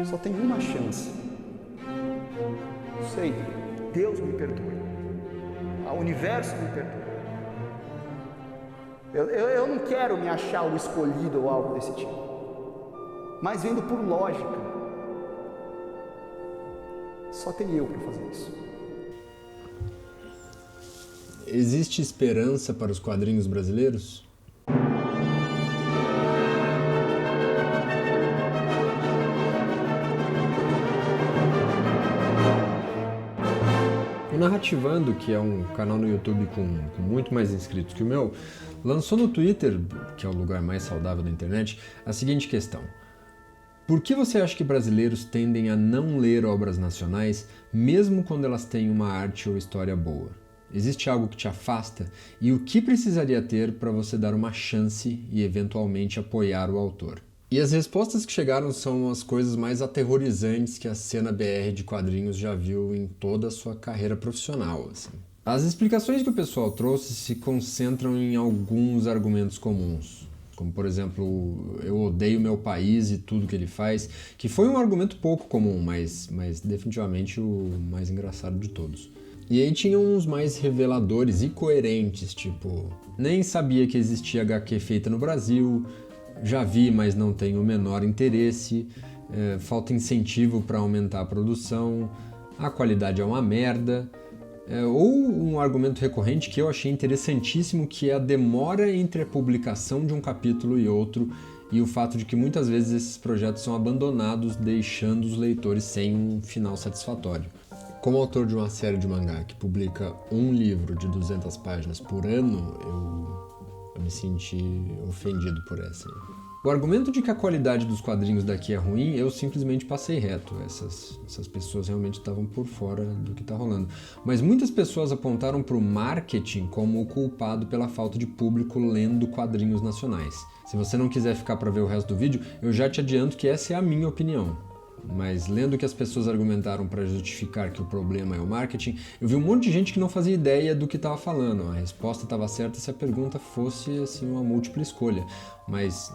Só tem uma chance. Não sei, Deus me perdoe. O universo me perdoe. Eu não quero me achar o escolhido ou algo desse tipo. Mas vendo por lógica, só tem eu para fazer isso. Existe esperança para os quadrinhos brasileiros? O Narrativando, que é um canal no YouTube com muito mais inscritos que o meu, lançou no Twitter, que é o lugar mais saudável da internet, a seguinte questão: por que você acha que brasileiros tendem a não ler obras nacionais, mesmo quando elas têm uma arte ou história boa? Existe algo que te afasta? E o que precisaria ter para você dar uma chance e eventualmente apoiar o autor? E as respostas que chegaram são as coisas mais aterrorizantes que a cena BR de quadrinhos já viu em toda a sua carreira profissional, assim. As explicações que o pessoal trouxe se concentram em alguns argumentos comuns, como por exemplo, eu odeio meu país e tudo que ele faz, que foi um argumento pouco comum, mas definitivamente o mais engraçado de todos. E aí tinham uns mais reveladores e coerentes, tipo, nem sabia que existia HQ feita no Brasil, já vi, mas não tenho o menor interesse, falta incentivo para aumentar a produção, a qualidade é uma merda, ou um argumento recorrente que eu achei interessantíssimo, que é a demora entre a publicação de um capítulo e outro, e o fato de que muitas vezes esses projetos são abandonados, deixando os leitores sem um final satisfatório. Como autor de uma série de mangá que publica um livro de 200 páginas por ano, eu me senti ofendido por essa. O argumento de que a qualidade dos quadrinhos daqui é ruim, eu simplesmente passei reto. Essas pessoas realmente estavam por fora do que está rolando. Mas muitas pessoas apontaram para o marketing como o culpado pela falta de público lendo quadrinhos nacionais. Se você não quiser ficar para ver o resto do vídeo, eu já te adianto que essa é a minha opinião. Mas lendo o que as pessoas argumentaram para justificar que o problema é o marketing, eu vi um monte de gente que não fazia ideia do que estava falando. A resposta estava certa se a pergunta fosse assim, uma múltipla escolha, mas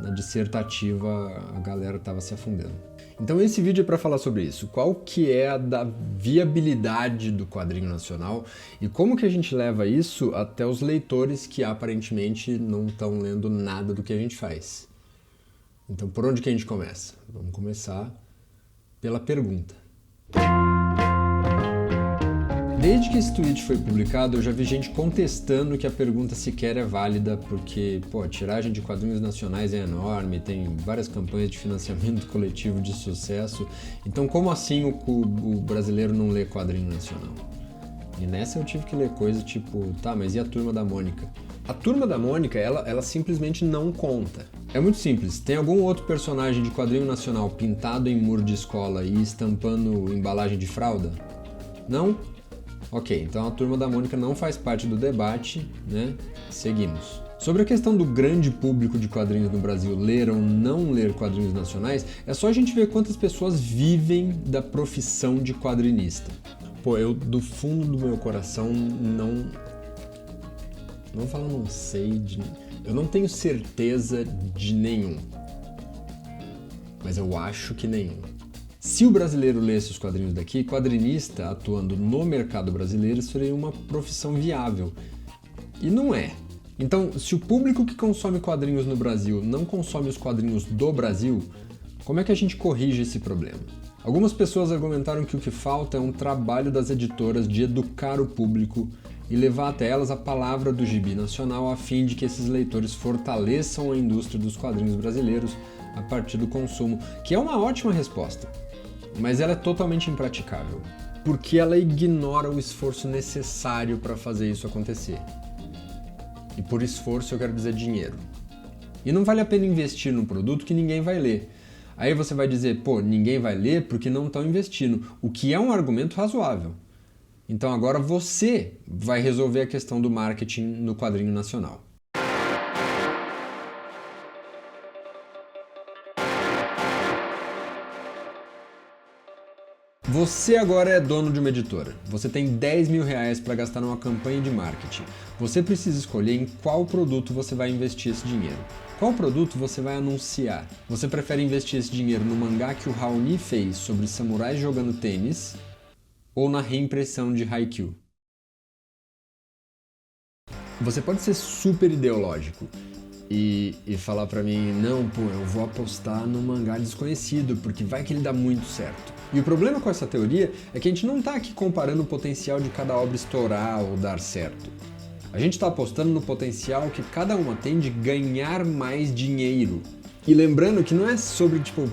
na dissertativa a galera estava se afundando. Então esse vídeo é para falar sobre isso. Qual que é a da viabilidade do quadrinho nacional e como que a gente leva isso até os leitores que aparentemente não estão lendo nada do que a gente faz. Então por onde que a gente começa? Vamos começar pela pergunta. Desde que esse tweet foi publicado, eu já vi gente contestando que a pergunta sequer é válida, porque, a tiragem de quadrinhos nacionais é enorme, tem várias campanhas de financiamento coletivo de sucesso, então como assim o brasileiro não lê quadrinho nacional? E nessa eu tive que ler coisa tipo, tá, mas e a Turma da Mônica? A Turma da Mônica, ela simplesmente não conta. É muito simples, tem algum outro personagem de quadrinho nacional pintado em muro de escola e estampando embalagem de fralda? Não? Ok, então a Turma da Mônica não faz parte do debate, né? Seguimos. Sobre a questão do grande público de quadrinhos no Brasil ler ou não ler quadrinhos nacionais, é só a gente ver quantas pessoas vivem da profissão de quadrinista. Eu do fundo do meu coração não vou falar não sei, eu não tenho certeza de nenhum, mas eu acho que nenhum. Se o brasileiro lesse os quadrinhos daqui, quadrinista atuando no mercado brasileiro seria uma profissão viável. E não é. Então, se o público que consome quadrinhos no Brasil não consome os quadrinhos do Brasil, como é que a gente corrige esse problema? Algumas pessoas argumentaram que o que falta é um trabalho das editoras de educar o público e levar até elas a palavra do gibi nacional a fim de que esses leitores fortaleçam a indústria dos quadrinhos brasileiros a partir do consumo, que é uma ótima resposta, mas ela é totalmente impraticável, porque ela ignora o esforço necessário para fazer isso acontecer. E por esforço eu quero dizer dinheiro. E não vale a pena investir num produto que ninguém vai ler. Aí você vai dizer, ninguém vai ler porque não estão investindo, o que é um argumento razoável. Então agora você vai resolver a questão do marketing no quadrinho nacional. Você agora é dono de uma editora. Você tem 10 mil reais para gastar numa campanha de marketing. Você precisa escolher em qual produto você vai investir esse dinheiro. Qual produto você vai anunciar? Você prefere investir esse dinheiro no mangá que o Raoni fez sobre samurais jogando tênis ou na reimpressão de Haikyuu? Você pode ser super ideológico e falar pra mim, não, pô, eu vou apostar no mangá desconhecido, porque vai que ele dá muito certo. E o problema com essa teoria é que a gente não tá aqui comparando o potencial de cada obra estourar ou dar certo. A gente tá apostando no potencial que cada uma tem de ganhar mais dinheiro. E lembrando que não é sobre, tipo,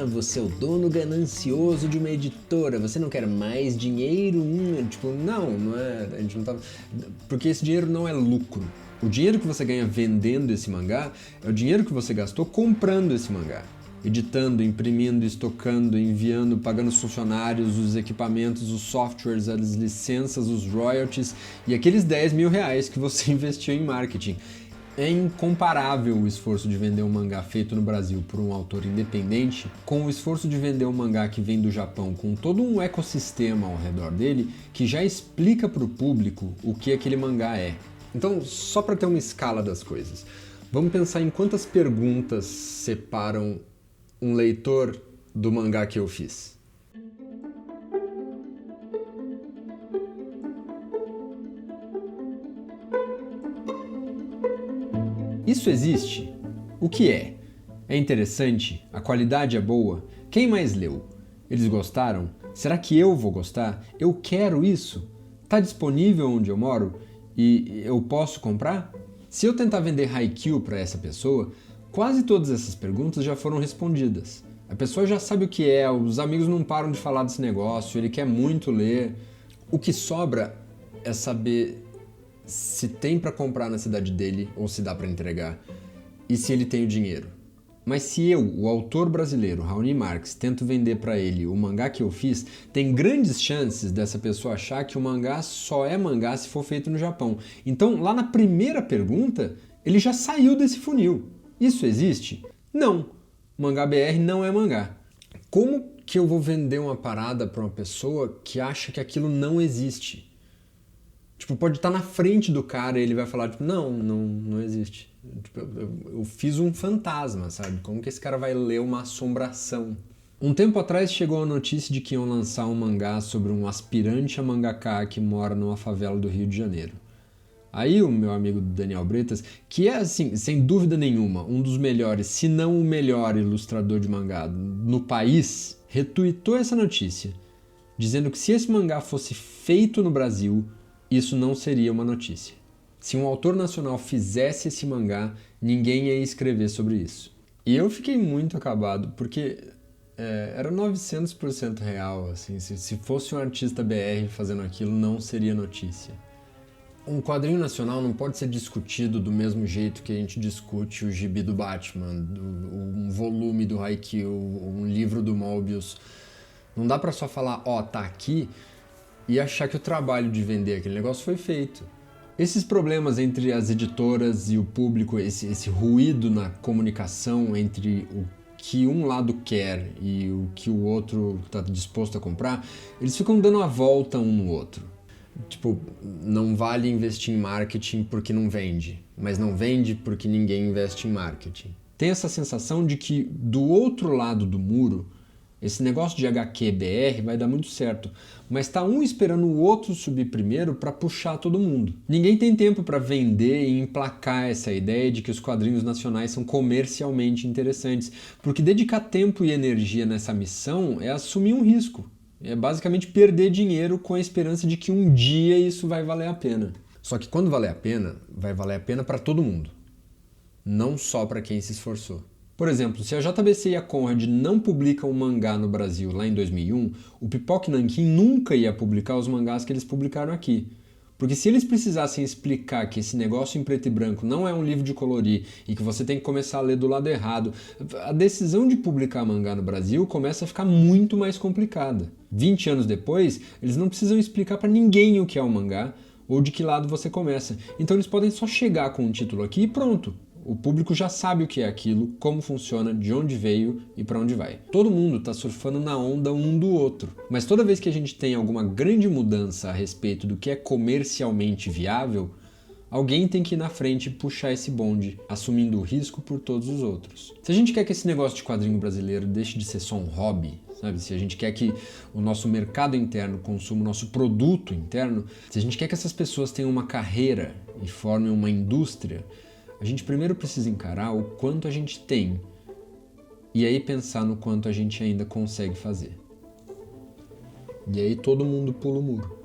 você é o dono ganancioso de uma editora, você não quer mais dinheiro? Tipo, não é, a gente não tá... Porque esse dinheiro não é lucro. O dinheiro que você ganha vendendo esse mangá é o dinheiro que você gastou comprando esse mangá. Editando, imprimindo, estocando, enviando, pagando os funcionários, os equipamentos, os softwares, as licenças, os royalties e aqueles 10 mil reais que você investiu em marketing. É incomparável o esforço de vender um mangá feito no Brasil por um autor independente com o esforço de vender um mangá que vem do Japão com todo um ecossistema ao redor dele que já explica para o público o que aquele mangá é. Então, só para ter uma escala das coisas, vamos pensar em quantas perguntas separam um leitor do mangá que eu fiz. Isso existe? O que é? É interessante? A qualidade é boa? Quem mais leu? Eles gostaram? Será que eu vou gostar? Eu quero isso? Tá disponível onde eu moro? E eu posso comprar? Se eu tentar vender Haikyuu para essa pessoa, quase todas essas perguntas já foram respondidas. A pessoa já sabe o que é, os amigos não param de falar desse negócio, ele quer muito ler. O que sobra é saber se tem para comprar na cidade dele ou se dá para entregar e se ele tem o dinheiro. Mas se eu, o autor brasileiro Raoni Marx, tento vender para ele o mangá que eu fiz, tem grandes chances dessa pessoa achar que o mangá só é mangá se for feito no Japão. Então, lá na primeira pergunta, ele já saiu desse funil. Isso existe? Não. Mangá BR não é mangá. Como que eu vou vender uma parada para uma pessoa que acha que aquilo não existe? Tipo, pode estar na frente do cara e ele vai falar, tipo, não existe. Tipo, eu fiz um fantasma, sabe? Como que esse cara vai ler uma assombração? Um tempo atrás chegou a notícia de que iam lançar um mangá sobre um aspirante a mangaka que mora numa favela do Rio de Janeiro. Aí o meu amigo Daniel Bretas, que é, assim, sem dúvida nenhuma, um dos melhores, se não o melhor ilustrador de mangá no país, retuitou essa notícia, dizendo que se esse mangá fosse feito no Brasil, isso não seria uma notícia. Se um autor nacional fizesse esse mangá, ninguém ia escrever sobre isso. E eu fiquei muito acabado, porque era 900% real. Assim, se fosse um artista BR fazendo aquilo, não seria notícia. Um quadrinho nacional não pode ser discutido do mesmo jeito que a gente discute o gibi do Batman, um volume do Haikyuu, um livro do Moebius. Não dá pra só falar, tá aqui, e achar que o trabalho de vender aquele negócio foi feito. Esses problemas entre as editoras e o público, esse ruído na comunicação entre o que um lado quer e o que o outro está disposto a comprar, eles ficam dando a volta um no outro. Tipo, não vale investir em marketing porque não vende, mas não vende porque ninguém investe em marketing. Tem essa sensação de que do outro lado do muro, esse negócio de HQ-BR vai dar muito certo, mas tá um esperando o outro subir primeiro para puxar todo mundo. Ninguém tem tempo para vender e emplacar essa ideia de que os quadrinhos nacionais são comercialmente interessantes, porque dedicar tempo e energia nessa missão é assumir um risco. É basicamente perder dinheiro com a esperança de que um dia isso vai valer a pena. Só que quando valer a pena, vai valer a pena para todo mundo, não só para quem se esforçou. Por exemplo, se a JBC e a Conrad não publicam um mangá no Brasil lá em 2001, o Pipoca e Nanquim nunca ia publicar os mangás que eles publicaram aqui. Porque se eles precisassem explicar que esse negócio em preto e branco não é um livro de colorir e que você tem que começar a ler do lado errado, a decisão de publicar mangá no Brasil começa a ficar muito mais complicada. 20 anos depois, eles não precisam explicar para ninguém o que é um mangá ou de que lado você começa. Então eles podem só chegar com um título aqui e pronto. O público já sabe o que é aquilo, como funciona, de onde veio e para onde vai. Todo mundo está surfando na onda um do outro. Mas toda vez que a gente tem alguma grande mudança a respeito do que é comercialmente viável, alguém tem que ir na frente e puxar esse bonde, assumindo o risco por todos os outros. Se a gente quer que esse negócio de quadrinho brasileiro deixe de ser só um hobby, sabe? Se a gente quer que o nosso mercado interno consuma o nosso produto interno, se a gente quer que essas pessoas tenham uma carreira e formem uma indústria, a gente primeiro precisa encarar o quanto a gente tem e aí pensar no quanto a gente ainda consegue fazer. E aí todo mundo pula o muro.